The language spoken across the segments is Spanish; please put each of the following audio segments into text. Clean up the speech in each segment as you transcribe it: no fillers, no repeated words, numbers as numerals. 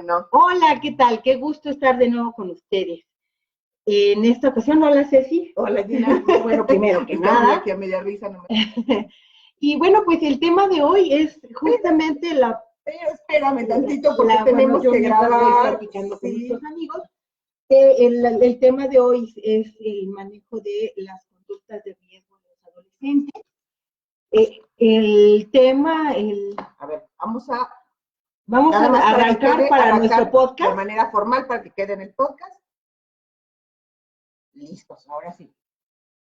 Bueno. Hola, ¿qué tal? Qué gusto estar de nuevo con ustedes. En esta ocasión, hola Ceci. Hola Gina. Bueno, primero que nada. Aquí a media risa, no Y bueno, pues el tema de hoy es justamente la... Espérame tantito porque tenemos yo que grabar. Voy platicando con nuestros amigos. El tema de hoy es el manejo de las conductas de riesgo de los adolescentes. El tema, A ver, vamos a arrancar para nuestro podcast. De manera formal para que quede en el podcast. Listos, ahora sí.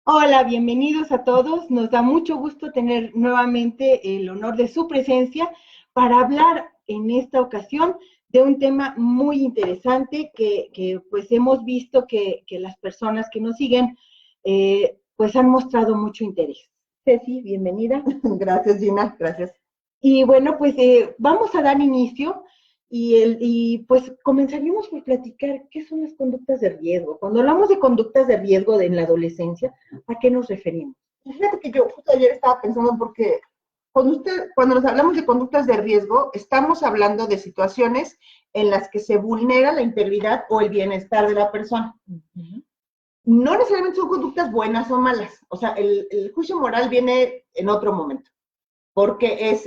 Hola, bienvenidos a todos. Nos da mucho gusto tener nuevamente el honor de su presencia para hablar en esta ocasión de un tema muy interesante que pues hemos visto que las personas que nos siguen pues han mostrado mucho interés. Ceci, bienvenida. Gracias, Gina, gracias. Y bueno, pues vamos a dar inicio y pues comenzaríamos por platicar qué son las conductas de riesgo. Cuando hablamos de conductas de riesgo en la adolescencia, ¿a qué nos referimos? Fíjate que yo justo ayer estaba pensando porque cuando nos hablamos de conductas de riesgo, estamos hablando de situaciones en las que se vulnera la integridad o el bienestar de la persona. Uh-huh. No necesariamente son conductas buenas o malas. O sea, el juicio moral viene en otro momento, porque es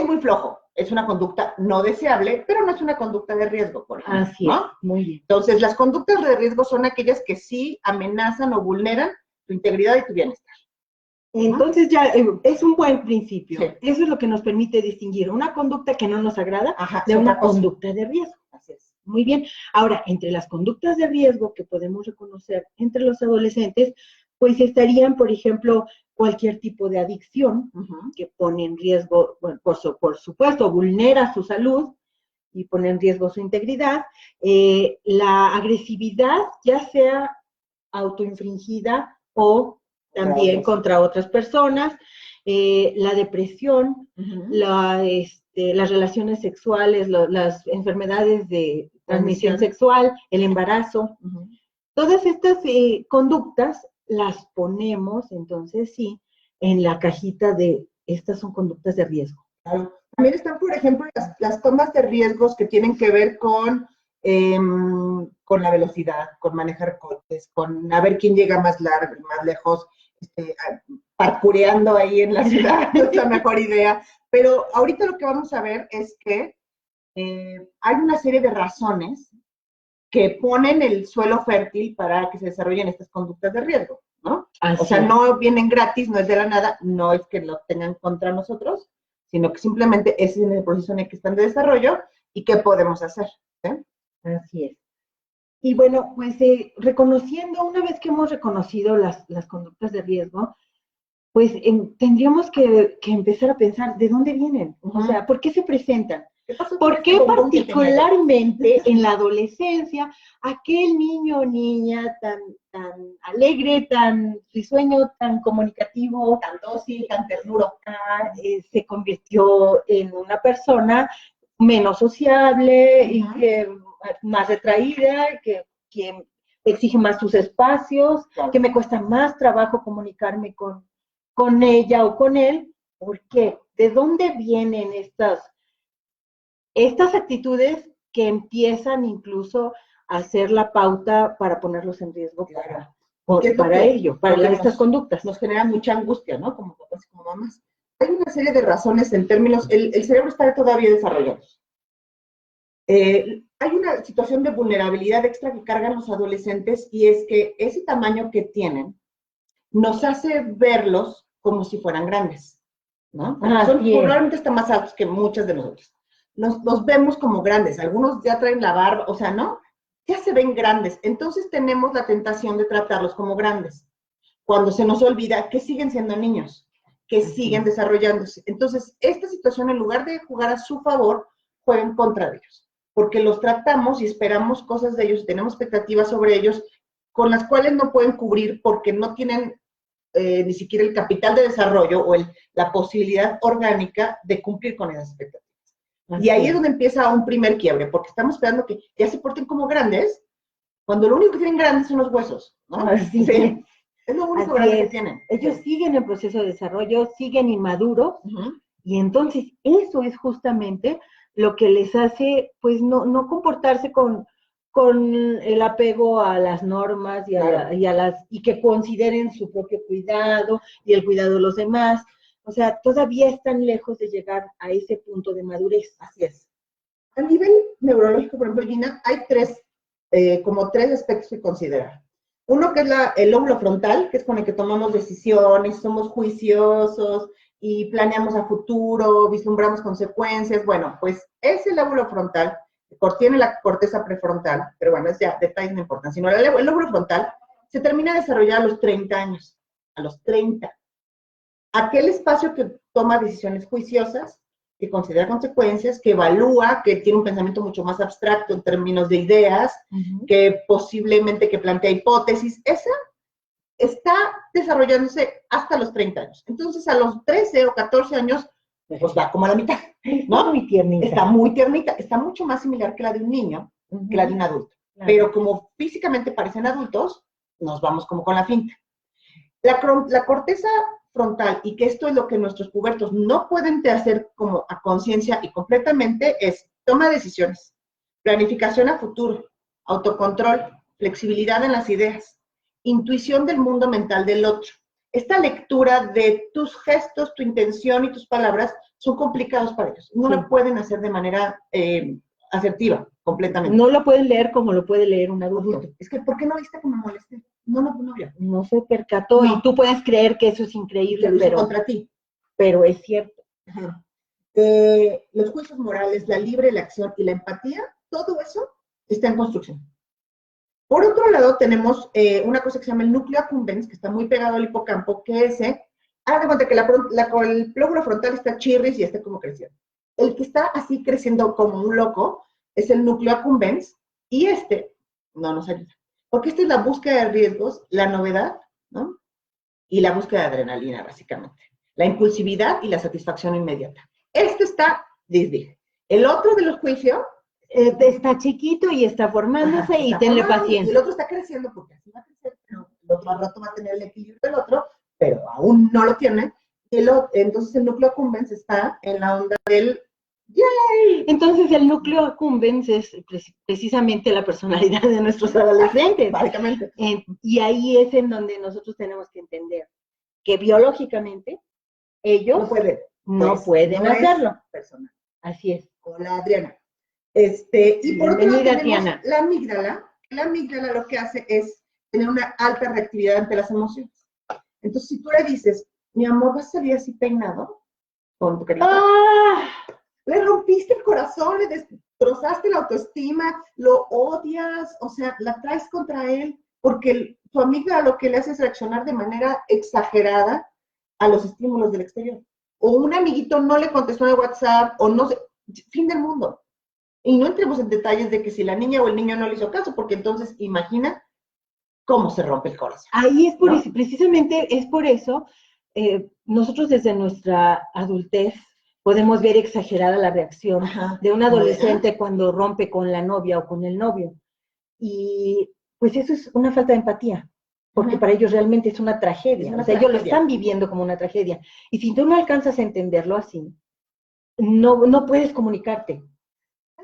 muy flojo. Es una conducta no deseable, pero no es una conducta de riesgo, por ejemplo. Así es, muy bien. Entonces, las conductas de riesgo son aquellas que sí amenazan o vulneran tu integridad y tu bienestar. Entonces ya es un buen principio. Sí. Eso es lo que nos permite distinguir una conducta que no nos agrada de una conducta de riesgo. Así es. Muy bien. Ahora, entre las conductas de riesgo que podemos reconocer entre los adolescentes, pues estarían, por ejemplo, cualquier tipo de adicción que pone en riesgo, bueno, por supuesto, vulnera su salud y pone en riesgo su integridad. La agresividad, ya sea autoinfringida o también contra otras personas, la depresión, las relaciones sexuales, las enfermedades de transmisión sexual, el embarazo. Todas estas conductas las ponemos, entonces sí, en la cajita de estas son conductas de riesgo. Claro. También están, por ejemplo, las tomas de riesgos que tienen que ver con la velocidad, con manejar coches, con a ver quién llega más largo, más lejos, parkureando ahí en la ciudad, no es la mejor idea. Pero ahorita lo que vamos a ver es que hay una serie de razones que ponen el suelo fértil para que se desarrollen estas conductas de riesgo, ¿no? O sea, no vienen gratis, no es de la nada, no es que lo tengan contra nosotros, sino que simplemente es en el proceso en el que están de desarrollo y qué podemos hacer. Así es. Y bueno, pues reconociendo, una vez que hemos reconocido las conductas de riesgo, pues tendríamos que empezar a pensar de dónde vienen, o sea, ¿por qué se presentan? ¿Por qué particularmente en la adolescencia aquel niño o niña tan alegre, tan risueño, tan comunicativo, tan dócil, tan ternuro, se convirtió en una persona menos sociable y que más retraída, que exige más sus espacios, que me cuesta más trabajo comunicarme con ella o con él? ¿Por qué? ¿De dónde vienen estas actitudes que empiezan incluso a hacer la pauta para ponerlos en riesgo para estas conductas? Nos genera mucha angustia, ¿no? Como papás y como mamás. Hay una serie de razones en términos, el cerebro está todavía desarrollado. Hay una situación de vulnerabilidad extra que cargan los adolescentes y es que ese tamaño que tienen nos hace verlos como si fueran grandes, ¿no? Son probablemente hasta más altos que muchas de nosotros. Nos vemos como grandes, algunos ya traen la barba, o sea, ¿no? Ya se ven grandes, entonces tenemos la tentación de tratarlos como grandes, cuando se nos olvida que siguen siendo niños, que siguen desarrollándose. Entonces, esta situación, en lugar de jugar a su favor, juega en contra de ellos, porque los tratamos y esperamos cosas de ellos, tenemos expectativas sobre ellos, con las cuales no pueden cubrir porque no tienen ni siquiera el capital de desarrollo o la posibilidad orgánica de cumplir con esas expectativas. Y ahí es donde empieza un primer quiebre, porque estamos esperando que ya se porten como grandes, cuando lo único que tienen grandes son los huesos, ¿no? Sí. Es lo único grande que tienen. Ellos siguen en proceso de desarrollo, siguen inmaduros, y entonces eso es justamente lo que les hace, pues, no comportarse con el apego a las normas y que consideren su propio cuidado y el cuidado de los demás. O sea, todavía están lejos de llegar a ese punto de madurez. Así es. A nivel neurológico, por ejemplo, Gina, hay como tres aspectos que considerar. Uno que es el lóbulo frontal, que es con el que tomamos decisiones, somos juiciosos y planeamos a futuro, vislumbramos consecuencias. Bueno, pues ese lóbulo frontal tiene la corteza prefrontal, pero bueno, es ya detalles no importan, sino el lóbulo frontal se termina de desarrollar a los 30 años, a los 30. Aquel espacio que toma decisiones juiciosas, que considera consecuencias, que evalúa, que tiene un pensamiento mucho más abstracto en términos de ideas, que posiblemente que plantea hipótesis, esa está desarrollándose hasta los 30 años. Entonces, a los 13 o 14 años, pues va como a la mitad, ¿no? Muy tiernita. Está muy tiernita, está mucho más similar que la de un niño, que la de un adulto. Claro. Pero como físicamente parecen adultos, nos vamos como con la finta. La corteza frontal, y que esto es lo que nuestros pubertos no pueden hacer como a conciencia y completamente, es toma de decisiones, planificación a futuro, autocontrol, flexibilidad en las ideas, intuición del mundo mental del otro. Esta lectura de tus gestos, tu intención y tus palabras son complicados para ellos. No lo pueden hacer de manera asertiva, completamente. No lo pueden leer como lo puede leer un adulto. Es que, ¿por qué no viste cómo me molesté? No se percató, y tú puedes creer que eso es increíble, pero contra ti. Pero es cierto. Ajá. Los juicios morales, la libre elección y la empatía, todo eso está en construcción. Por otro lado, tenemos una cosa que se llama el núcleo accumbens, que está muy pegado al hipocampo, que haga de cuenta que el lóbulo frontal está chirris y está como creciendo. El que está así creciendo como un loco es el núcleo accumbens, y no nos ayuda. Porque esta es la búsqueda de riesgos, la novedad, ¿no? Y la búsqueda de adrenalina, básicamente. La impulsividad y la satisfacción inmediata. Está disdige. El otro de los juicios está chiquito y está formándose, y tenle paciencia. Y el otro está creciendo porque así va a crecer, pero el otro al rato va a tener el equilibrio del otro, pero aún no lo tiene. Entonces el núcleo accumbens está en la onda del ¡yay! Entonces el núcleo accumbens es precisamente la personalidad de nuestros adolescentes. Básicamente. Y ahí es en donde nosotros tenemos que entender que biológicamente ellos no pueden hacerlo. Personal. Así es. Hola, Adriana. Y por otro lado tenemos Diana. La amígdala. La amígdala lo que hace es tener una alta reactividad ante las emociones. Entonces, si tú le dices, mi amor, ¿vas a salir así peinado? Con tu carita. Le rompiste el corazón, le destrozaste la autoestima, lo odias, o sea, la traes contra él, porque tu amígdala lo que le hace es reaccionar de manera exagerada a los estímulos del exterior. O un amiguito no le contestó en el WhatsApp, o no sé, fin del mundo. Y no entremos en detalles de que si la niña o el niño no le hizo caso, porque entonces imagina cómo se rompe el corazón. Ahí es precisamente es por eso, nosotros desde nuestra adultez podemos ver exagerada la reacción de un adolescente cuando rompe con la novia o con el novio. Y pues eso es una falta de empatía, porque para ellos realmente es una tragedia. Ellos lo están viviendo como una tragedia. Y si tú no alcanzas a entenderlo así, no puedes comunicarte.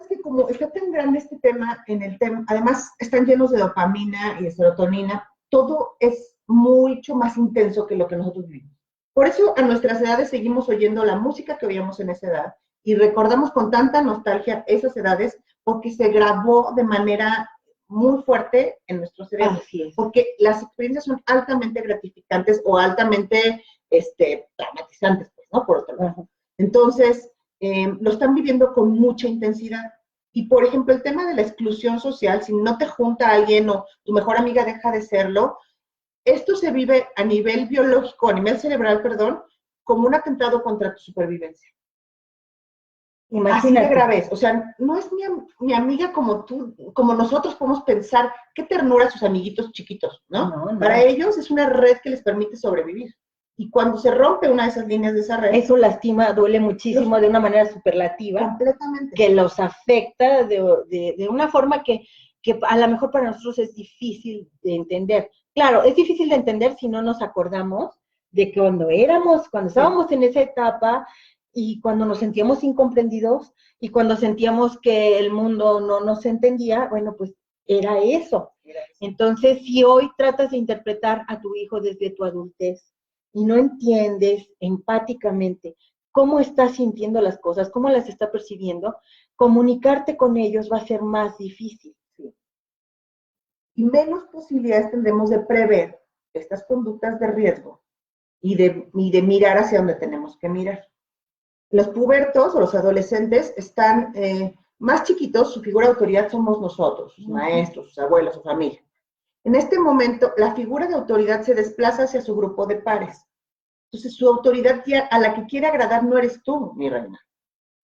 Es que como está tan grande este tema, además están llenos de dopamina y de serotonina, todo es mucho más intenso que lo que nosotros vivimos. Por eso a nuestras edades seguimos oyendo la música que oíamos en esa edad y recordamos con tanta nostalgia esas edades porque se grabó de manera muy fuerte en nuestro cerebro. Porque las experiencias son altamente gratificantes o altamente traumatizantes, pues, ¿no? Por otro lado. Entonces, lo están viviendo con mucha intensidad. Y, por ejemplo, el tema de la exclusión social, si no te junta alguien o tu mejor amiga deja de serlo, esto se vive a nivel biológico, a nivel cerebral, perdón, como un atentado contra tu supervivencia. Imagínate. Así de grave es. O sea, no es mi amiga como tú, como nosotros podemos pensar, qué ternura sus amiguitos chiquitos, ¿no? Para ellos es una red que les permite sobrevivir. Y cuando se rompe una de esas líneas de esa red... Eso lastima, duele muchísimo de una manera superlativa. Completamente. Que los afecta de una forma que a lo mejor para nosotros es difícil de entender. Claro, es difícil de entender si no nos acordamos de que cuando estábamos en esa etapa, y cuando nos sentíamos incomprendidos y cuando sentíamos que el mundo no nos entendía, bueno, pues era eso. Entonces, si hoy tratas de interpretar a tu hijo desde tu adultez y no entiendes empáticamente cómo está sintiendo las cosas, cómo las está percibiendo, comunicarte con ellos va a ser más difícil. Sí. Y menos posibilidades tendremos de prever estas conductas de riesgo y de mirar hacia donde tenemos que mirar. Los pubertos o los adolescentes están más chiquitos, su figura de autoridad somos nosotros, sus maestros, sus abuelos, su familia. En este momento, la figura de autoridad se desplaza hacia su grupo de pares. Entonces, su autoridad a la que quiere agradar no eres tú, mi reina.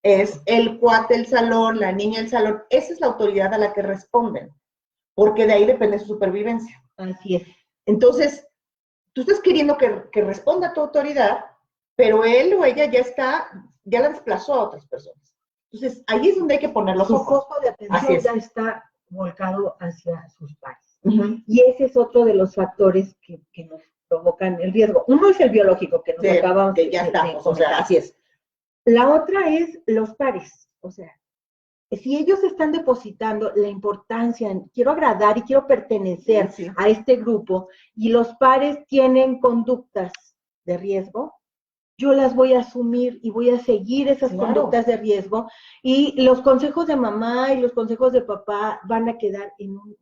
Es el cuate del salón, la niña del salón. Esa es la autoridad a la que responden, porque de ahí depende su supervivencia. Así es. Entonces, tú estás queriendo que responda a tu autoridad, pero él o ella ya la desplazó a otras personas. Entonces, ahí es donde hay que poner los ojos. Su foco de atención ya está volcado hacia sus pares. Y ese es otro de los factores que nos provocan el riesgo. Uno es el biológico, que nos acabamos de ya estamos, o sea, así es. La otra es los pares, o sea, si ellos están depositando la importancia en quiero agradar y quiero pertenecer a este grupo, y los pares tienen conductas de riesgo, yo las voy a asumir y voy a seguir esas conductas de riesgo, y los consejos de mamá y los consejos de papá van a quedar en un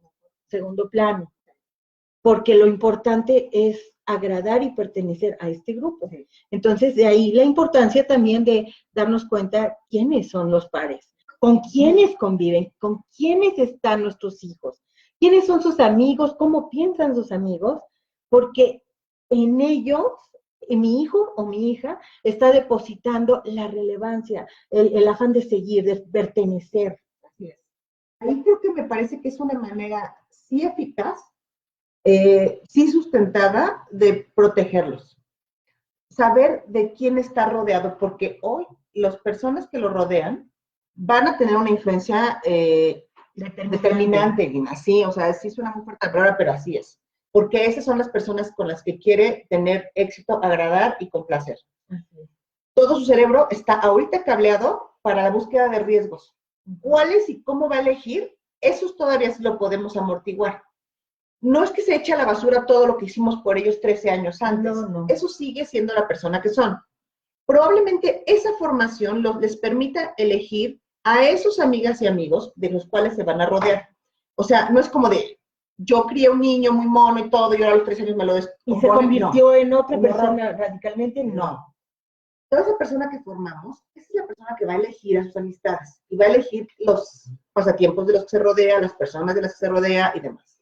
segundo plano, porque lo importante es agradar y pertenecer a este grupo. Entonces, de ahí la importancia también de darnos cuenta quiénes son los pares, con quiénes conviven, con quiénes están nuestros hijos, quiénes son sus amigos, cómo piensan sus amigos, porque en ellos mi hijo o mi hija está depositando la relevancia, el afán de seguir, de pertenecer. Así es. Ahí creo que me parece que es una manera sí eficaz, sí sustentada de protegerlos. Saber de quién está rodeado, porque hoy las personas que lo rodean van a tener una influencia determinante, Lina. Sí, o sea, sí suena muy fuerte, pero así es. Porque esas son las personas con las que quiere tener éxito, agradar y complacer. Todo su cerebro está ahorita cableado para la búsqueda de riesgos. ¿Cuáles y cómo va a elegir? Esos todavía sí lo podemos amortiguar. No es que se eche a la basura todo lo que hicimos por ellos 13 años antes. No. Eso sigue siendo la persona que son. Probablemente esa formación les permita elegir a esos amigas y amigos de los cuales se van a rodear. O sea, no es como de, yo crié un niño muy mono y todo, y ahora a los 13 años me lo y se convirtió en otra persona radicalmente. No. Toda esa persona que formamos, esa es la persona que va a elegir a sus amistades y va a elegir los pasatiempos de los que se rodea, las personas de las que se rodea y demás.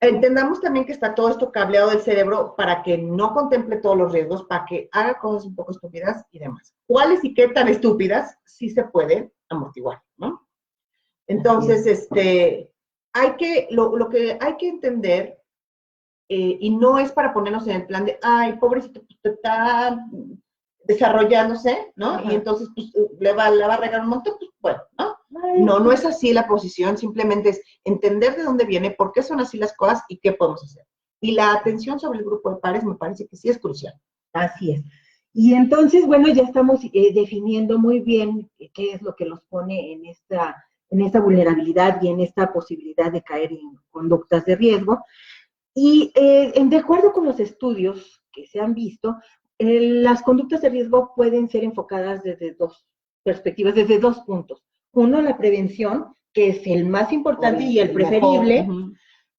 Entendamos también que está todo esto cableado del cerebro para que no contemple todos los riesgos, para que haga cosas un poco estúpidas y demás. ¿Cuáles y qué tan estúpidas sí se pueden amortiguar, ¿no? Entonces, lo que hay que entender, y no es para ponernos en el plan de, ay, pobrecito, pues está desarrollándose, ¿no? Ajá. Y entonces, pues, le va a regar un montón, pues, bueno, ¿no? No es así la posición, simplemente es entender de dónde viene, por qué son así las cosas y qué podemos hacer. Y la atención sobre el grupo de pares me parece que sí es crucial. Así es. Y entonces, bueno, ya estamos definiendo muy bien qué es lo que los pone en esta vulnerabilidad y en esta posibilidad de caer en conductas de riesgo. Y de acuerdo con los estudios que se han visto, las conductas de riesgo pueden ser enfocadas desde dos perspectivas, desde dos puntos. Uno, la prevención, que es el más importante y el preferible,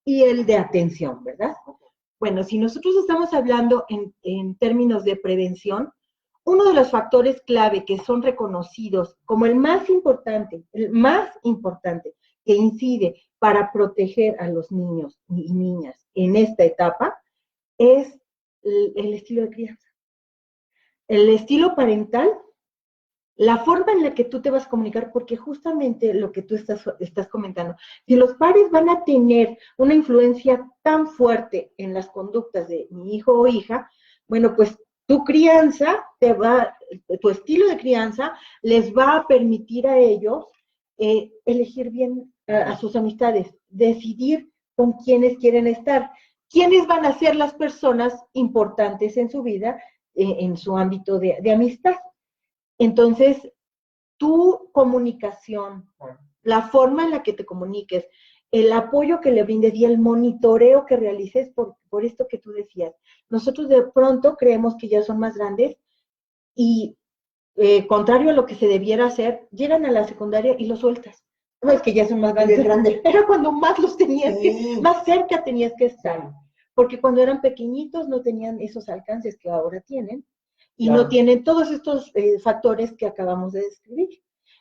y el de atención, ¿verdad? Bueno, si nosotros estamos hablando en términos de prevención, uno de los factores clave que son reconocidos como el más importante que incide para proteger a los niños y niñas en esta etapa es el estilo de crianza. El estilo parental, la forma en la que tú te vas a comunicar, porque justamente lo que tú estás comentando, si los padres van a tener una influencia tan fuerte en las conductas de mi hijo o hija, bueno, pues tu crianza tu estilo de crianza les va a permitir a ellos elegir bien a sus amistades, decidir con quiénes quieren estar, quiénes van a ser las personas importantes en su vida, en su ámbito de amistad. Entonces, tu comunicación, la forma en la que te comuniques, el apoyo que le brindes y el monitoreo que realices por esto que tú decías. Nosotros de pronto creemos que ya son más grandes y contrario a lo que se debiera hacer, llegan a la secundaria y los sueltas. No es que ya son más grandes, era cuando más los tenías más cerca tenías que estar. Porque cuando eran pequeñitos no tenían esos alcances que ahora tienen y no tienen todos estos factores que acabamos de describir.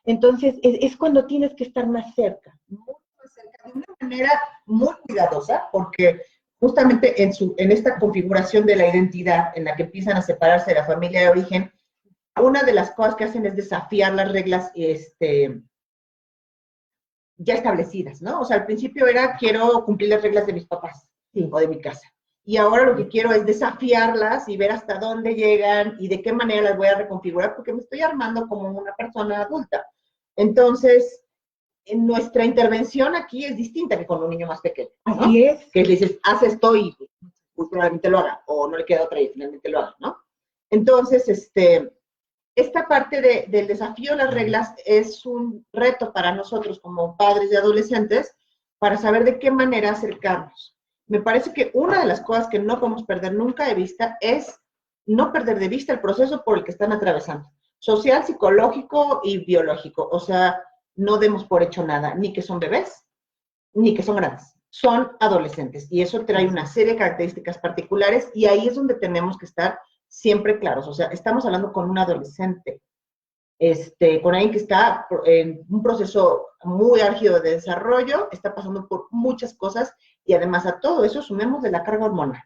Entonces, es cuando tienes que estar más cerca. Muy cerca, de una manera muy cuidadosa, porque justamente en esta configuración de la identidad, en la que empiezan a separarse de la familia de origen, una de las cosas que hacen es desafiar las reglas ya establecidas, ¿no? O sea, al principio era, quiero cumplir las reglas de mis papás o de mi casa. Y ahora lo que quiero es desafiarlas y ver hasta dónde llegan y de qué manera las voy a reconfigurar, porque me estoy armando como una persona adulta. Entonces, nuestra intervención aquí es distinta que con un niño más pequeño, ¿no? Así es. Que le dices, haz esto y pues, probablemente lo haga, o no le queda otra y finalmente lo haga, ¿no? Entonces, esta parte del desafío de las reglas es un reto para nosotros como padres de adolescentes para saber de qué manera acercarnos. Me parece que una de las cosas que no podemos perder nunca de vista es no perder de vista el proceso por el que están atravesando, social, psicológico y biológico. O sea, no demos por hecho nada, ni que son bebés, ni que son grandes. Son adolescentes y eso trae una serie de características particulares y ahí es donde tenemos que estar siempre claros. O sea, estamos hablando con un adolescente, con alguien que está en un proceso muy álgido de desarrollo, está pasando por muchas cosas y además a todo eso sumemos de la carga hormonal.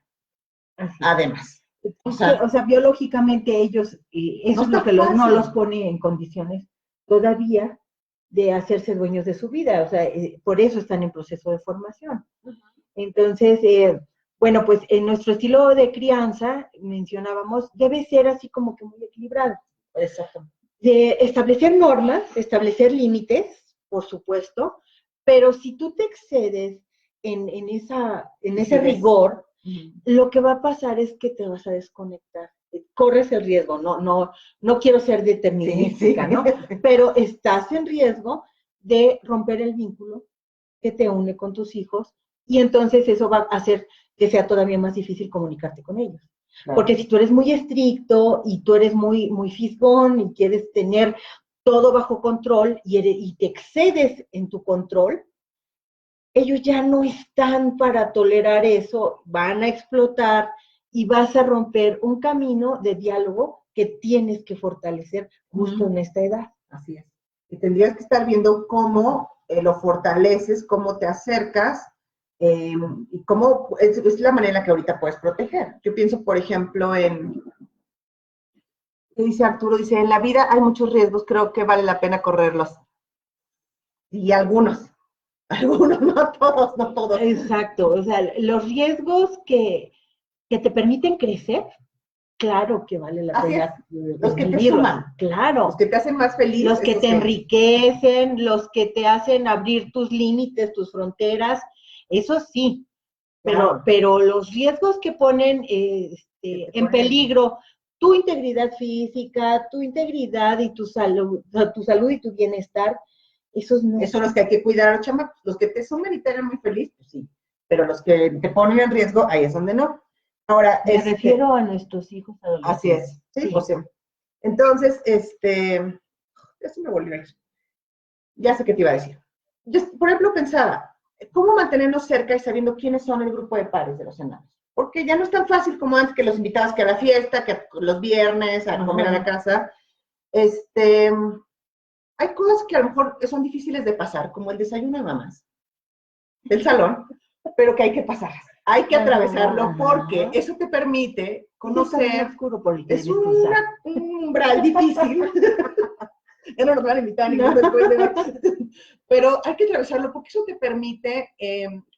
Además. O sea, biológicamente ellos, eso es lo que no los pone en condiciones todavía de hacerse dueños de su vida. O sea, por eso están en proceso de formación. Entonces, bueno, pues en nuestro estilo de crianza, mencionábamos, debe ser así como que muy equilibrado. Exacto. De establecer normas, establecer límites, por supuesto, pero si tú te excedes en ese rigor, lo que va a pasar es que te vas a desconectar. Corres el riesgo, no quiero ser determinística, ¿no? Pero estás en riesgo de romper el vínculo que te une con tus hijos y entonces eso va a hacer que sea todavía más difícil comunicarte con ellos. Claro. Porque si tú eres muy estricto y tú eres muy, muy fisgón y quieres tener todo bajo control y te excedes en tu control, ellos ya no están para tolerar eso, van a explotar y vas a romper un camino de diálogo que tienes que fortalecer justo en esta edad. Así es. Y tendrías que estar viendo cómo lo fortaleces, cómo te acercas y cómo es la manera en la que ahorita puedes proteger. Yo pienso, por ejemplo, ¿qué dice Arturo? Dice, en la vida hay muchos riesgos, creo que vale la pena correrlos. Y algunos, no todos. Exacto, o sea, los riesgos que te permiten crecer, claro que vale la pena. Los que te suman, claro. Los que te hacen más feliz. Los que te enriquecen, los que te hacen abrir tus límites, tus fronteras, eso sí. Claro. Pero los riesgos que ponen en peligro tu integridad física, tu integridad y tu salud y tu bienestar, esos no. Esos son los que hay que cuidar, chama. Los que te suman y te hagan muy feliz, pues sí. Pero los que te ponen en riesgo, ahí es donde no. Ahora, me refiero a nuestros hijos adolescentes. Así es, sí. O sea, entonces, ya se me volvió a ir. Ya sé qué te iba a decir. Yo, por ejemplo, pensaba, ¿cómo mantenernos cerca y sabiendo quiénes son el grupo de pares de los enanos? Porque ya no es tan fácil como antes, que los invitabas que a la fiesta, que los viernes, a comer a la casa. Hay cosas que a lo mejor son difíciles de pasar, como el desayuno de mamás del salón, pero que hay que pasar. Hay que atravesarlo porque eso te permite conocer. Es un umbral difícil. Ya no nos van a invitar ningún después de... Pero hay que atravesarlo porque eso te permite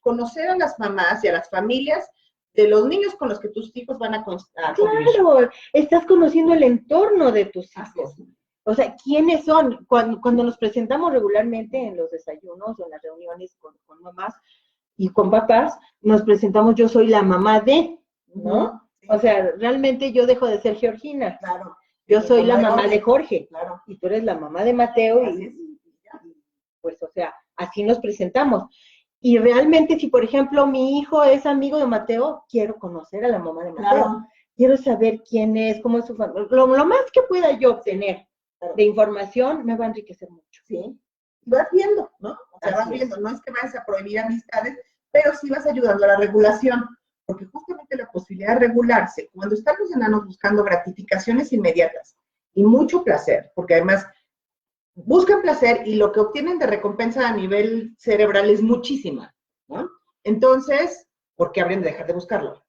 conocer a las mamás y a las familias de los niños con los que tus hijos van a convivir. Claro, estás conociendo el entorno de tus hijos. O sea, ¿quiénes son? Cuando nos presentamos regularmente en los desayunos o en las reuniones con mamás y con papás, nos presentamos, yo soy la mamá de, ¿no? Sí. O sea, realmente yo dejo de ser Georgina. Claro. Yo soy la mamá de Jorge, claro, y tú eres la mamá de Mateo, y pues, o sea, así nos presentamos. Y realmente, si por ejemplo mi hijo es amigo de Mateo, quiero conocer a la mamá de Mateo. claro. Quiero saber quién es, cómo es su familia. Lo más que pueda yo obtener de información me va a enriquecer mucho. Sí. Vas viendo, ¿no? O sea, vas viendo, no es que vayas a prohibir amistades, pero sí vas ayudando a la regulación, porque justamente la posibilidad de regularse, cuando están los enanos buscando gratificaciones inmediatas y mucho placer, porque además buscan placer y lo que obtienen de recompensa a nivel cerebral es muchísima, ¿no? Entonces, ¿por qué habrían de dejar de buscarlo?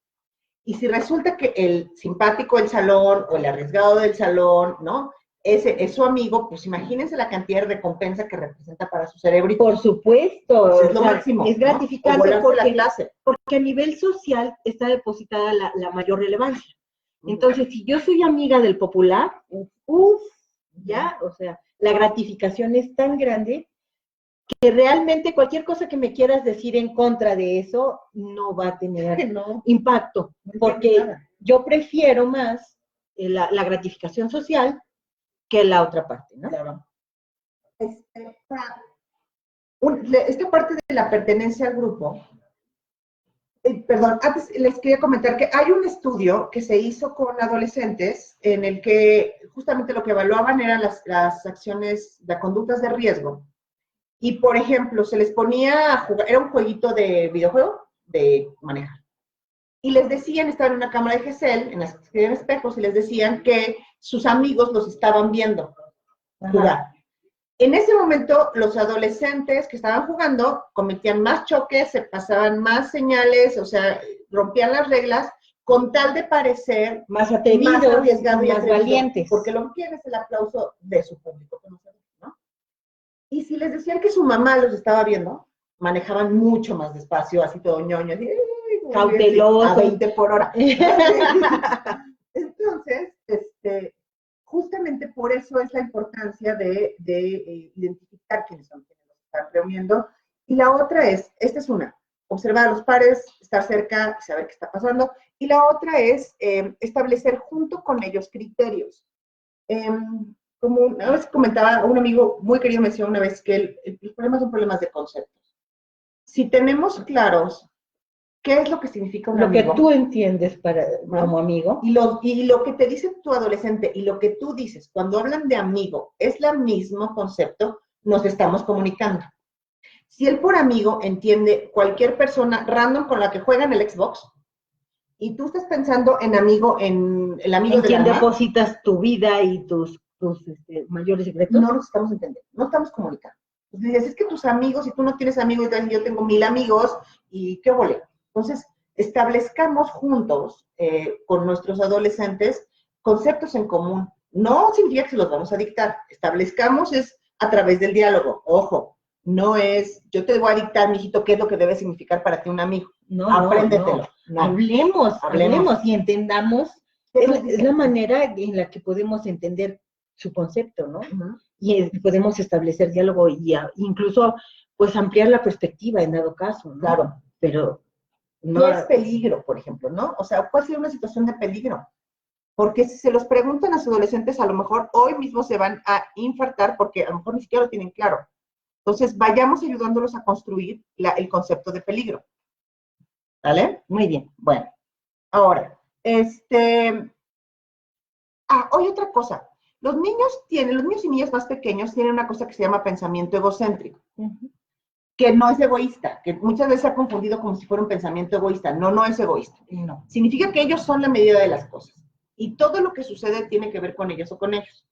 Y si resulta que el simpático del salón o el arriesgado del salón, ¿no? Ese es su amigo, pues imagínense la cantidad de recompensa que representa para su cerebro. Por supuesto. Pues es lo máximo. Es gratificante, ¿no? porque a nivel social está depositada la mayor relevancia. Entonces, si yo soy amiga del popular, ya, o sea, la gratificación es tan grande que realmente cualquier cosa que me quieras decir en contra de eso no va a tener impacto, porque yo prefiero más la gratificación social que la otra parte, ¿no? Claro. Esta parte de la pertenencia al grupo, perdón, antes les quería comentar que hay un estudio que se hizo con adolescentes en el que justamente lo que evaluaban eran las acciones, las conductas de riesgo. Y, por ejemplo, se les ponía a jugar, era un jueguito de videojuego de manejar. Y les decían, estaban en una cámara de GESEL, en las que tenían espejos, y les decían que sus amigos los estaban viendo jugar. En ese momento, los adolescentes que estaban jugando cometían más choques, se pasaban más señales, o sea, rompían las reglas, con tal de parecer más atrevidos, más arriesgados y más valientes. Porque lo que quieren es el aplauso de su público, ¿no? Y si les decían que su mamá los estaba viendo, manejaban mucho más despacio, así todo ñoño, así, cauteloso, a 20 por hora. Entonces, justamente por eso es la importancia de identificar quiénes son quienes nos están reuniendo. Y la otra es, esta es una, observar a los pares, estar cerca, saber qué está pasando. Y la otra es establecer junto con ellos criterios. Como una vez comentaba, un amigo muy querido me decía una vez que los problemas son problemas de conceptos. Si tenemos claros qué es lo que significa un amigo. Lo que tú entiendes como amigo. Y lo que te dice tu adolescente y lo que tú dices cuando hablan de amigo es el mismo concepto, nos estamos comunicando. Si él por amigo entiende cualquier persona random con la que juega en el Xbox, y tú estás pensando en amigo, en el amigo de quien depositas tu vida y tus mayores secretos. No nos estamos entendiendo, no estamos comunicando. Entonces dices, es que tus amigos, si tú no tienes amigos, entonces yo tengo 1000 amigos, y qué volé. Entonces, establezcamos juntos con nuestros adolescentes conceptos en común. No significa que se los vamos a dictar. Establezcamos es a través del diálogo. Ojo, no es, yo te voy a dictar, mijito, qué es lo que debe significar para ti un amigo. No, apréndetelo. No. Hablemos y entendamos. Es la manera en la que podemos entender su concepto, ¿no? Y podemos establecer diálogo y incluso, pues, ampliar la perspectiva en dado caso, ¿no? Claro. Pero no es peligro, por ejemplo, ¿no? O sea, puede ser una situación de peligro. Porque si se los preguntan a sus adolescentes, a lo mejor hoy mismo se van a infartar porque a lo mejor ni siquiera lo tienen claro. Entonces, vayamos ayudándolos a construir el concepto de peligro. ¿Vale? Muy bien. Bueno, ahora, hoy otra cosa. Los niños y niñas más pequeños tienen una cosa que se llama pensamiento egocéntrico. Que no es egoísta, que muchas veces se ha confundido como si fuera un pensamiento egoísta. No, no es egoísta. No. Significa que ellos son la medida de las cosas. Y todo lo que sucede tiene que ver con ellos o con ellos.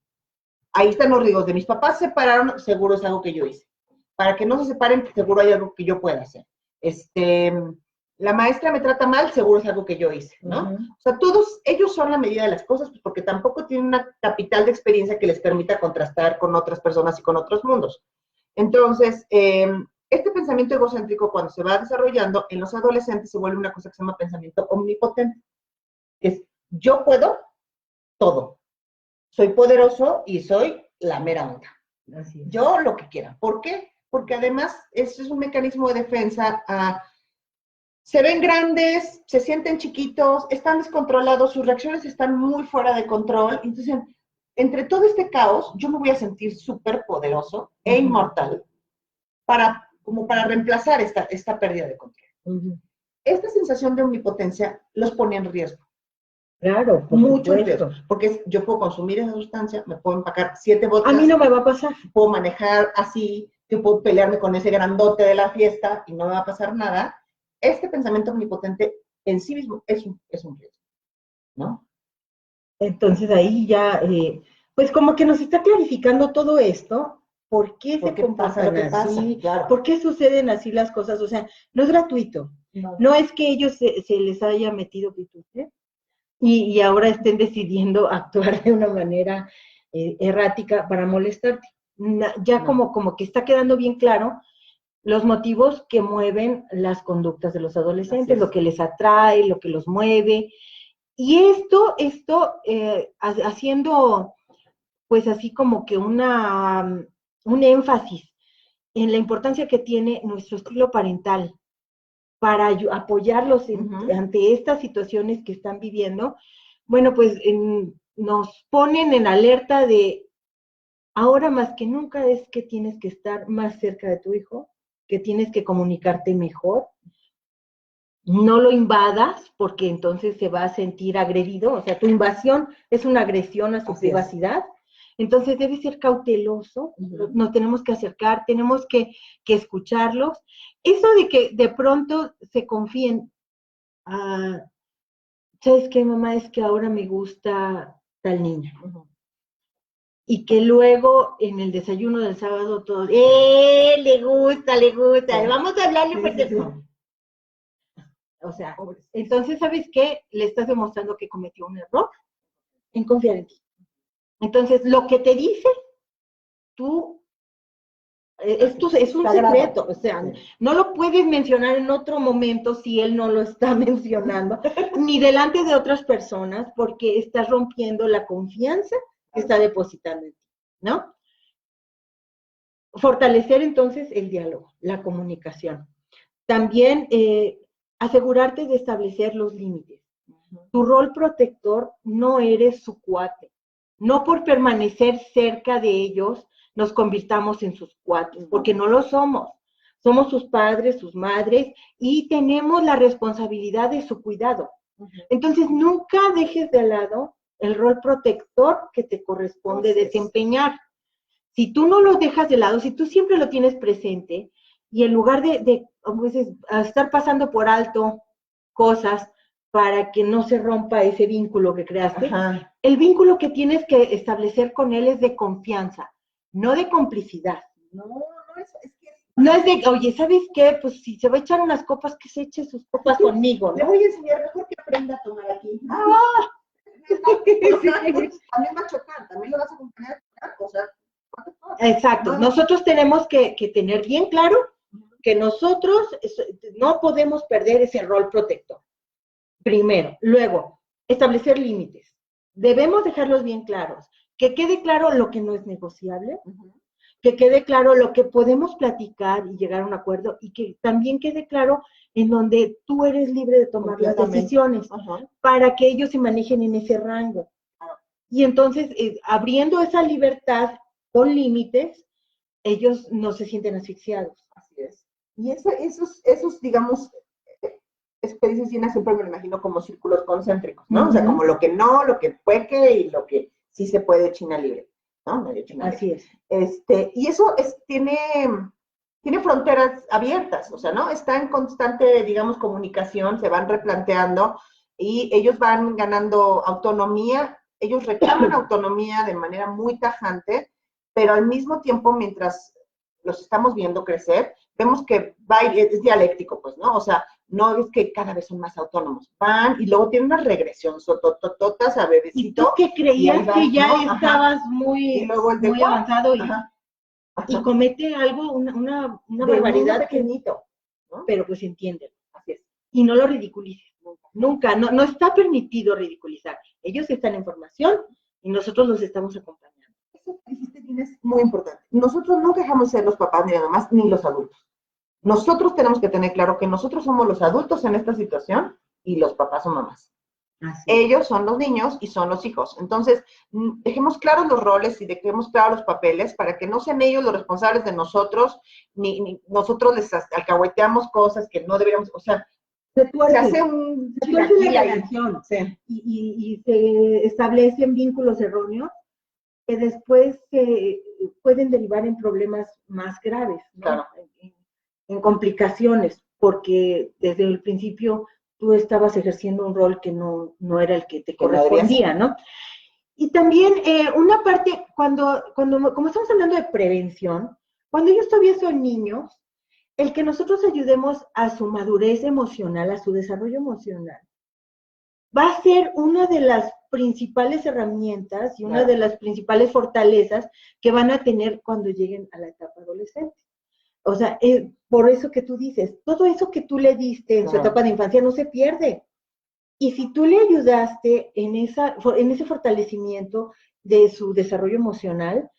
Ahí están los riesgos de mis papás se separaron, seguro es algo que yo hice. Para que no se separen, seguro hay algo que yo pueda hacer. La maestra me trata mal, seguro es algo que yo hice, ¿no? O sea, todos ellos son la medida de las cosas, pues porque tampoco tienen una capital de experiencia que les permita contrastar con otras personas y con otros mundos. Entonces, este pensamiento egocéntrico, cuando se va desarrollando en los adolescentes, se vuelve una cosa que se llama pensamiento omnipotente. Es, yo puedo todo. Soy poderoso y soy la mera onda. Así es. Yo lo que quiera. ¿Por qué? Porque además, eso es un mecanismo de defensa. Se ven grandes, se sienten chiquitos, están descontrolados, sus reacciones están muy fuera de control. Entonces, entre todo este caos, yo me voy a sentir súper poderoso e inmortal como para reemplazar esta pérdida de control. Esta sensación de omnipotencia los pone en riesgo. Claro, mucho riesgo, porque yo puedo consumir esa sustancia, me puedo empacar 7 botellas. A mí no me va a pasar. Puedo manejar así, yo puedo pelearme con ese grandote de la fiesta y no me va a pasar nada. Este pensamiento omnipotente en sí mismo es un riesgo, ¿no? Entonces ahí ya, pues como que nos está clarificando todo esto, ¿por qué se comportan así? Claro. ¿Por qué suceden así las cosas? O sea, no es gratuito. No es que ellos se les haya metido pitufe y ahora estén decidiendo actuar de una manera errática para molestarte. Ya como que está quedando bien claro los motivos que mueven las conductas de los adolescentes, lo que les atrae, lo que los mueve. Y esto haciendo, pues así como que un énfasis en la importancia que tiene nuestro estilo parental para apoyarlos ante estas situaciones que están viviendo. Bueno, pues nos ponen en alerta de ahora más que nunca es que tienes que estar más cerca de tu hijo, que tienes que comunicarte mejor. No lo invadas porque entonces se va a sentir agredido, o sea, tu invasión es una agresión a su privacidad, entonces debe ser cauteloso, nos tenemos que acercar, tenemos que escucharlos. Eso de que de pronto se confíen, ¿sabes qué, mamá? Es que ahora me gusta tal niña. Y que luego en el desayuno del sábado todo, le gusta, vamos a hablarle por teléfono. O sea, entonces, ¿sabes qué? Le estás demostrando que cometió un error en confiar en ti. Entonces, lo que te dice, tú, es un secreto, o sea, no lo puedes mencionar en otro momento si él no lo está mencionando, ni delante de otras personas, porque estás rompiendo la confianza que está depositando en ti, ¿no? Fortalecer entonces el diálogo, la comunicación. También asegurarte de establecer los límites. Tu rol protector no eres su cuate. No por permanecer cerca de ellos nos convirtamos en sus cuates, porque no lo somos. Somos sus padres, sus madres, y tenemos la responsabilidad de su cuidado. Entonces, nunca dejes de lado el rol protector que te corresponde desempeñar. Si tú no lo dejas de lado, si tú siempre lo tienes presente, y en lugar de estar pasando por alto cosas para que no se rompa ese vínculo que creaste, el vínculo que tienes que establecer con él es de confianza, no de complicidad. No es de, oye, ¿sabes qué? Pues si se va a echar unas copas, que se eche sus copas conmigo, ¿no? Le voy a enseñar mejor que aprenda a tomar aquí. También va a chocar, también lo vas a acompañar a cosas. Exacto, nosotros tenemos que tener bien claro que nosotros no podemos perder ese rol protector. Primero, luego, establecer límites. Debemos dejarlos bien claros. Que quede claro lo que no es negociable, que quede claro lo que podemos platicar y llegar a un acuerdo, y que también quede claro en donde tú eres libre de tomar las decisiones para que ellos se manejen en ese rango. Y entonces, abriendo esa libertad con límites, ellos no se sienten asfixiados. Así es. Y esos digamos, eso que dices, Gina, siempre me lo imagino como círculos concéntricos, ¿no? O sea, como lo que no, lo que puede y lo que sí se puede, China libre, ¿no? Medio China Así libre. es. Y eso tiene fronteras abiertas, o sea, ¿no? Está en constante, digamos, comunicación, se van replanteando y ellos van ganando autonomía, ellos reclaman autonomía de manera muy tajante, pero al mismo tiempo, mientras los estamos viendo crecer, vemos que es dialéctico, pues, ¿no? O sea, no es que cada vez son más autónomos, van y luego tienen una regresión sototototas a bebecito. Y tú que creías que ya estabas muy avanzado y comete algo, una barbaridad pequeñito, ¿no? Pero pues entienden, así es. Y no lo ridiculices, nunca, no está permitido ridiculizar. Ellos están en formación y nosotros los estamos acompañando. Eso que dijiste, es muy importante. Nosotros no dejamos de ser los papás ni nada más, ni los adultos. Nosotros tenemos que tener claro que nosotros somos los adultos en esta situación y los papás son mamás. Ellos son los niños y son los hijos. Entonces, dejemos claros los roles y dejemos claros los papeles para que no sean ellos los responsables de nosotros, ni nosotros les alcahueteamos cosas que no deberíamos, o sea, se hace un relación, sí. y se establecen vínculos erróneos que después pueden derivar en problemas más graves, ¿no? Claro. En complicaciones, porque desde el principio tú estabas ejerciendo un rol que no era el que te correspondía, ¿no? Y también una parte, como estamos hablando de prevención, cuando ellos todavía son niños, el que nosotros ayudemos a su madurez emocional, a su desarrollo emocional, va a ser una de las principales herramientas y una de las principales fortalezas que van a tener cuando lleguen a la etapa adolescente. O sea, por eso que tú dices, todo eso que tú le diste en su etapa de infancia no se pierde. Y si tú le ayudaste en ese fortalecimiento de su desarrollo emocional,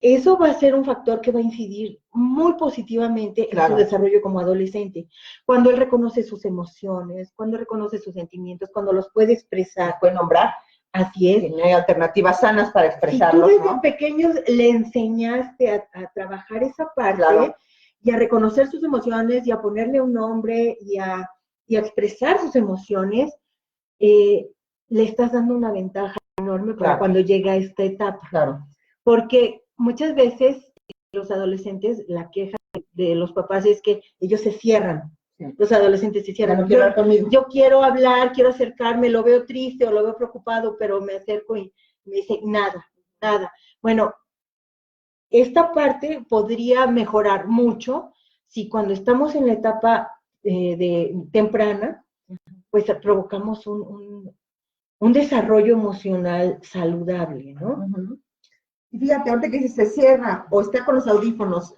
eso va a ser un factor que va a incidir muy positivamente en su desarrollo como adolescente. Cuando él reconoce sus emociones, cuando reconoce sus sentimientos, cuando los puede expresar, puede nombrar. Así es. Tiene alternativas sanas para expresarlos. Si tú desde pequeños le enseñaste a trabajar esa parte y a reconocer sus emociones y a ponerle un nombre y a expresar sus emociones, le estás dando una ventaja enorme para cuando llega a esta etapa. Claro. Porque muchas veces los adolescentes, la queja de los papás es que ellos se cierran. Los adolescentes se cierran. Yo quiero hablar, quiero acercarme, lo veo triste o lo veo preocupado, pero me acerco y me dice nada. Bueno, esta parte podría mejorar mucho si cuando estamos en la etapa temprana, pues provocamos un desarrollo emocional saludable, ¿no? Y fíjate, ahorita que se cierra o está con los audífonos,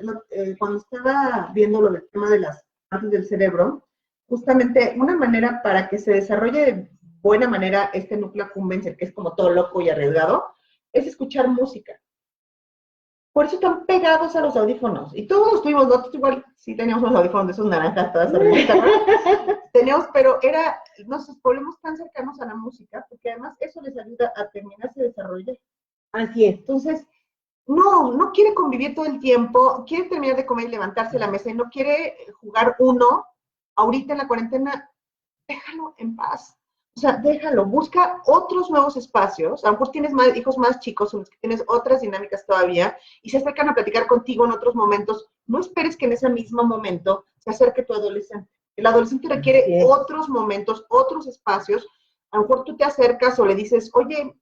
cuando estaba viendo el tema de las partes del cerebro, justamente una manera para que se desarrolle de buena manera este núcleo accumbens, que es como todo loco y arriesgado, es escuchar música. Por eso están pegados a los audífonos. Y todos los tuvimos, nosotros igual sí teníamos unos audífonos de esos naranjas todas arriba, ¿no? Teníamos, pero nos volvemos tan cercanos a la música, porque además eso les ayuda a terminarse de desarrollar. Así es. Entonces, no quiere convivir todo el tiempo, quiere terminar de comer y levantarse de la mesa y no quiere jugar uno ahorita en la cuarentena, déjalo en paz. O sea, déjalo, busca otros nuevos espacios. A lo mejor tienes hijos más chicos, en los que tienes otras dinámicas todavía, y se acercan a platicar contigo en otros momentos. No esperes que en ese mismo momento se acerque tu adolescente. El adolescente requiere otros momentos, otros espacios. A lo mejor tú te acercas o le dices, oye,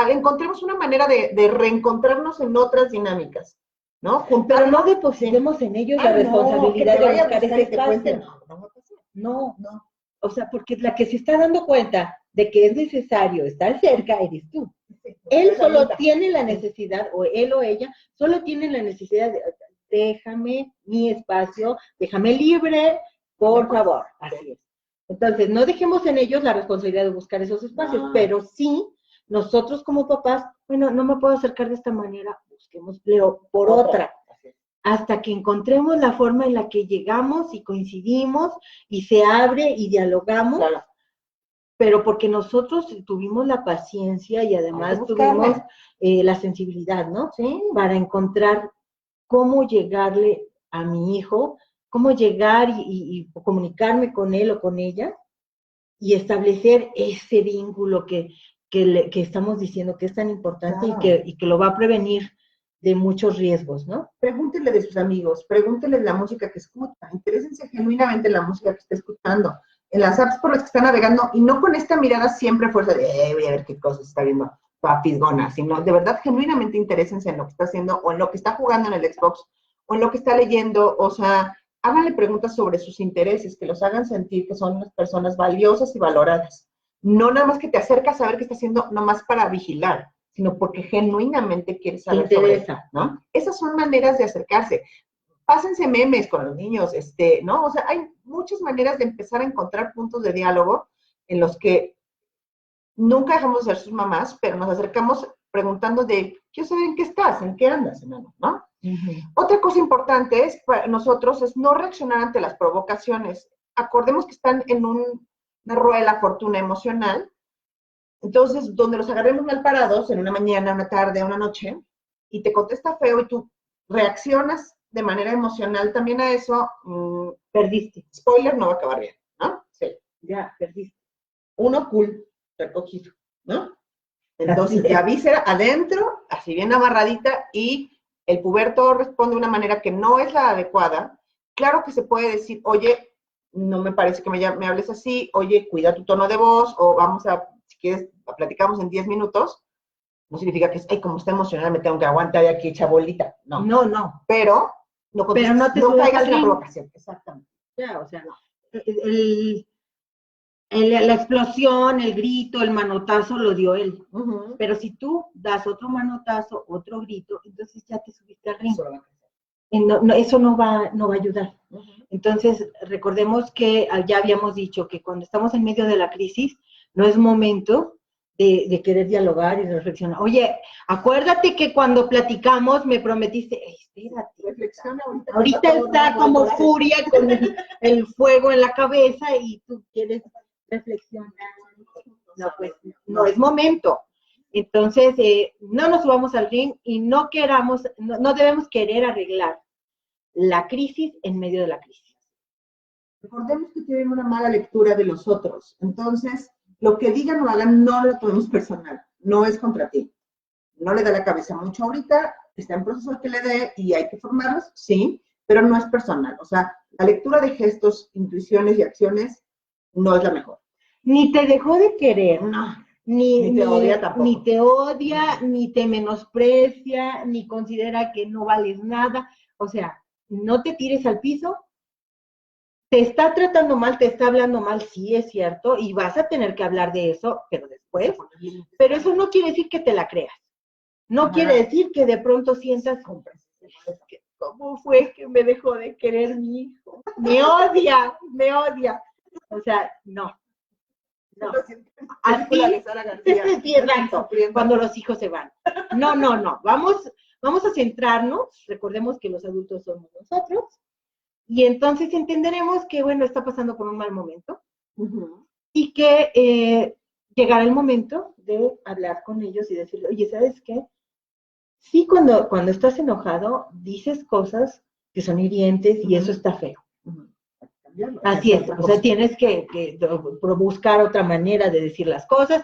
encontremos una manera de reencontrarnos en otras dinámicas, ¿no? Pero no depositemos en ellos la responsabilidad de buscar ese espacio. No. O sea, porque la que se está dando cuenta de que es necesario estar cerca eres tú. Él solo tiene la necesidad, o él o ella, solo tiene la necesidad de, déjame mi espacio, déjame libre, por favor. Así es. Entonces, no dejemos en ellos la responsabilidad de buscar esos espacios, pero sí, nosotros como papás, bueno, no me puedo acercar de esta manera, busquémoslo por otra. Hasta que encontremos la forma en la que llegamos y coincidimos y se abre y dialogamos, pero porque nosotros tuvimos la paciencia y además tuvimos la sensibilidad, ¿no? Sí. Para encontrar cómo llegarle a mi hijo, cómo llegar y comunicarme con él o con ella y establecer ese vínculo que estamos diciendo que es tan importante y que lo va a prevenir de muchos riesgos, ¿no? Pregúntenle de sus amigos, pregúntenle la música que escucha, interésense genuinamente en la música que está escuchando, en las apps por las que están navegando, y no con esta mirada siempre fuerza de, voy a ver qué cosas está viendo toda fisgona, sino de verdad genuinamente interésense en lo que está haciendo, o en lo que está jugando en el Xbox, o en lo que está leyendo, o sea, háganle preguntas sobre sus intereses, que los hagan sentir que son unas personas valiosas y valoradas. No nada más que te acercas a ver qué está haciendo, nomás para vigilar, sino porque genuinamente quieres saber sobre eso, ¿no? Esas son maneras de acercarse. Pásense memes con los niños, ¿no? O sea, hay muchas maneras de empezar a encontrar puntos de diálogo en los que nunca dejamos de ser sus mamás, pero nos acercamos preguntando quiero saber en qué estás, en qué andas, hermano, ¿no? Otra cosa importante para nosotros es no reaccionar ante las provocaciones. Acordemos que están en una rueda de la fortuna emocional, Entonces, donde los agarremos mal parados, en una mañana, una tarde, una noche, y te contesta feo y tú reaccionas de manera emocional también a eso, perdiste. Spoiler, no va a acabar bien, ¿no? Sí. Ya, perdiste. Uno cool, recogido, ¿no? Entonces, la víscera adentro, así bien amarradita, y el puberto responde de una manera que no es la adecuada. Claro que se puede decir, oye, no me parece que me hables así, oye, cuida tu tono de voz, o vamos a, si quieres, platicamos en 10 minutos. No significa que, ay, como está emocionada, me tengo que aguantar de aquí hecha bolita. No. No, no. Pero no caigas en la provocación. Exactamente. Ya, o sea, la explosión, el grito, el manotazo lo dio él. Pero si tú das otro manotazo, otro grito, entonces ya te subiste al ring. Eso no va a ayudar. Entonces, recordemos que ya habíamos dicho que cuando estamos en medio de la crisis, no es momento de querer dialogar y de reflexionar. Oye, acuérdate que cuando platicamos me prometiste, espérate, reflexiona ahorita está como furia con el fuego en la cabeza y tú quieres reflexionar. No, pues no es momento. Entonces, no nos subamos al ring y no debemos querer arreglar la crisis en medio de la crisis. Recordemos que tienen una mala lectura de los otros. Entonces, lo que digan o hagan no lo tomemos personal. No es contra ti. No le da la cabeza mucho ahorita, está en proceso de que le dé y hay que formarlos, sí, pero no es personal. O sea, la lectura de gestos, intuiciones y acciones no es la mejor. Ni te dejó de querer, no. Ni te odia tampoco. Ni te odia, ni te menosprecia, ni considera que no vales nada. O sea, no te tires al piso. Te está tratando mal, te está hablando mal, sí es cierto, y vas a tener que hablar de eso, pero después. Pero eso no quiere decir que te la creas. No quiere decir que de pronto sientas, ¿cómo fue que me dejó de querer mi hijo? Me odia. O sea, no. Así es exacto, cuando los hijos se van. No. Vamos a centrarnos, recordemos que los adultos somos nosotros, y entonces entenderemos que, bueno, está pasando por un mal momento, y que llegará el momento de hablar con ellos y decirle, oye, ¿sabes qué? Sí, cuando estás enojado, dices cosas que son hirientes y eso está feo. Así es, o sea, tienes que buscar otra manera de decir las cosas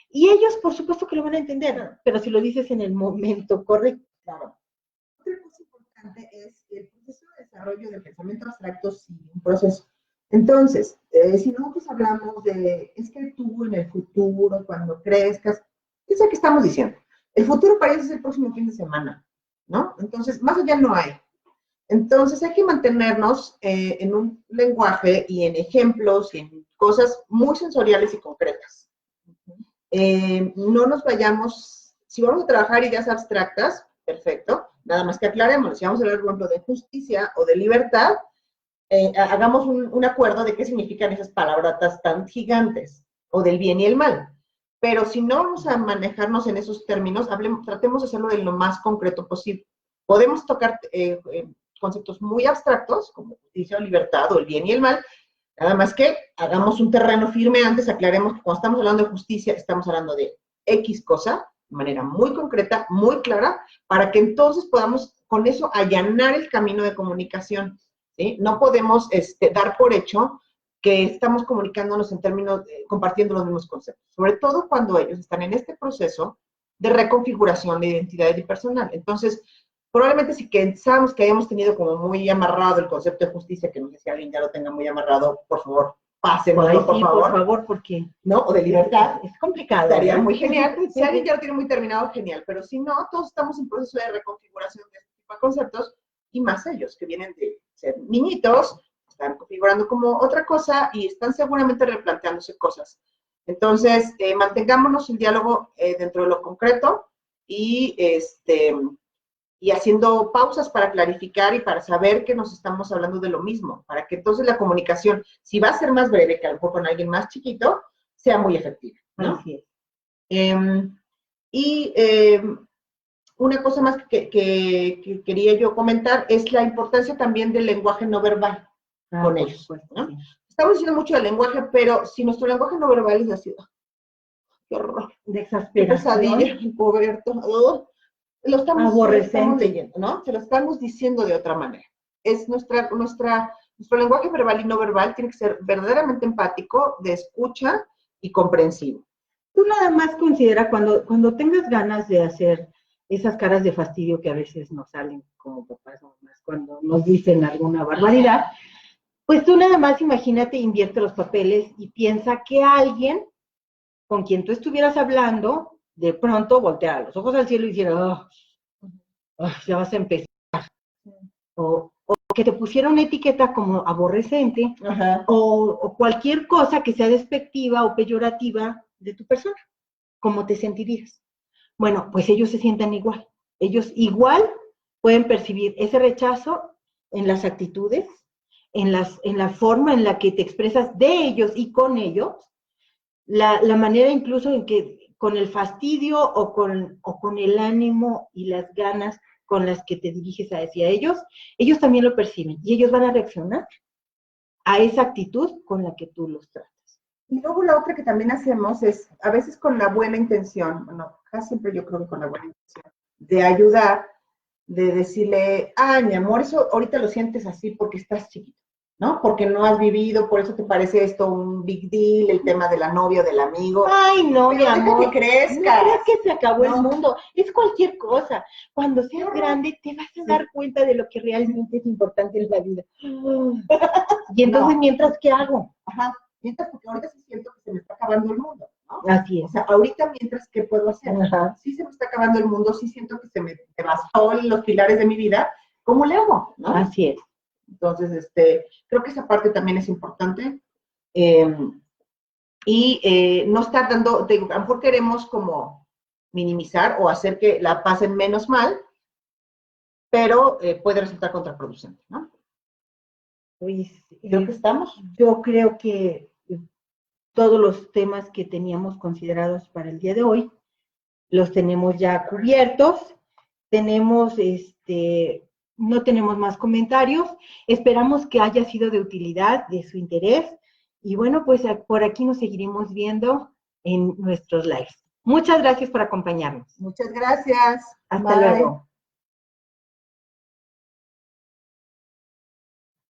y ellos, por supuesto, que lo van a entender, pero si lo dices en el momento correcto. Claro. Otra cosa importante es el proceso de desarrollo del pensamiento abstracto, sí, un proceso. Entonces, si nosotros hablamos de, es que tú en el futuro, cuando crezcas, ¿qué es lo que estamos diciendo? El futuro parece ser el próximo fin de semana, ¿no? Entonces, más allá no hay. Entonces, hay que mantenernos en un lenguaje y en ejemplos y en cosas muy sensoriales y concretas. No nos vayamos, si vamos a trabajar ideas abstractas, perfecto, nada más que aclaremos, si vamos a hablar, por ejemplo, de justicia o de libertad, hagamos un acuerdo de qué significan esas palabrotas tan gigantes, o del bien y el mal. Pero si no vamos a manejarnos en esos términos, tratemos de hacerlo de lo más concreto posible. Podemos tocar conceptos muy abstractos, como justicia o libertad, o el bien y el mal, nada más que hagamos un terreno firme antes, aclaremos que cuando estamos hablando de justicia, estamos hablando de X cosa, de manera muy concreta, muy clara, para que entonces podamos con eso allanar el camino de comunicación, ¿sí? No podemos dar por hecho que estamos comunicándonos en términos, compartiendo los mismos conceptos, sobre todo cuando ellos están en este proceso de reconfiguración de identidad y personal. Entonces, probablemente si pensamos que hayamos tenido como muy amarrado el concepto de justicia, que no sé si alguien ya lo tenga muy amarrado, por favor, pásenlo, por favor. Por favor, porque ¿no? O de libertad. Es complicado. Estaría muy genial. Si alguien ya lo tiene muy terminado, genial. Pero si no, todos estamos en proceso de reconfiguración de este tipo de conceptos, y más ellos, que vienen de ser niñitos, están configurando como otra cosa y están seguramente replanteándose cosas. Entonces, mantengámonos el diálogo dentro de lo concreto y haciendo pausas para clarificar y para saber que nos estamos hablando de lo mismo, para que entonces la comunicación, si va a ser más breve que a lo mejor con alguien más chiquito, sea muy efectiva, ¿no? Así es. Una cosa más que quería yo comentar es la importancia también del lenguaje no verbal con ellos, ¿no? Sí. Estamos diciendo mucho del lenguaje, pero si nuestro lenguaje no verbal es así, qué horror, de qué exasperación, pesadilla, Roberto. Lo estamos leyendo, ¿no? Se lo estamos diciendo de otra manera. Es nuestro lenguaje verbal y no verbal tiene que ser verdaderamente empático, de escucha y comprensivo. Tú nada más considera cuando tengas ganas de hacer esas caras de fastidio que a veces nos salen como papás o mamás cuando nos dicen alguna barbaridad, pues tú nada más imagínate, invierte los papeles y piensa que alguien con quien tú estuvieras hablando, de pronto voltea los ojos al cielo y dijera, ya vas a empezar. O que te pusiera una etiqueta como aborrecente, o cualquier cosa que sea despectiva o peyorativa de tu persona. ¿Cómo te sentirías? Bueno, pues ellos se sientan igual. Ellos igual pueden percibir ese rechazo en las actitudes, en la forma en la que te expresas de ellos y con ellos, la manera incluso en que con el fastidio o con el ánimo y las ganas con las que te diriges hacia ellos, ellos también lo perciben y ellos van a reaccionar a esa actitud con la que tú los tratas. Y luego la otra que también hacemos es, a veces con la buena intención, bueno, casi siempre yo creo que con la buena intención, de ayudar, de decirle, mi amor, eso ahorita lo sientes así porque estás chiquito, ¿no? Porque no has vivido, por eso te parece esto un big deal, el tema de la novia o del amigo. Ay, no, pero mi amor. Que crezcas. No creas que se acabó el mundo. Es cualquier cosa. Cuando seas grande te vas a dar cuenta de lo que realmente es importante en la vida. Y entonces, ¿mientras qué hago? Mientras, porque ahorita sí siento que se me está acabando el mundo, ¿no? Así es. O sea, ahorita mientras, ¿qué puedo hacer? Sí se me está acabando el mundo, sí siento que se me devastó los pilares de mi vida. ¿Cómo le hago? ¿No? Así es. Entonces, creo que esa parte también es importante. No estar dando, a lo mejor queremos como minimizar o hacer que la pasen menos mal, pero puede resultar contraproducente, ¿no? Pues, creo que estamos. Yo creo que todos los temas que teníamos considerados para el día de hoy los tenemos ya cubiertos. Tenemos, no tenemos más comentarios. Esperamos que haya sido de utilidad, de su interés. Y bueno, pues por aquí nos seguiremos viendo en nuestros lives. Muchas gracias por acompañarnos. Muchas gracias. Hasta luego.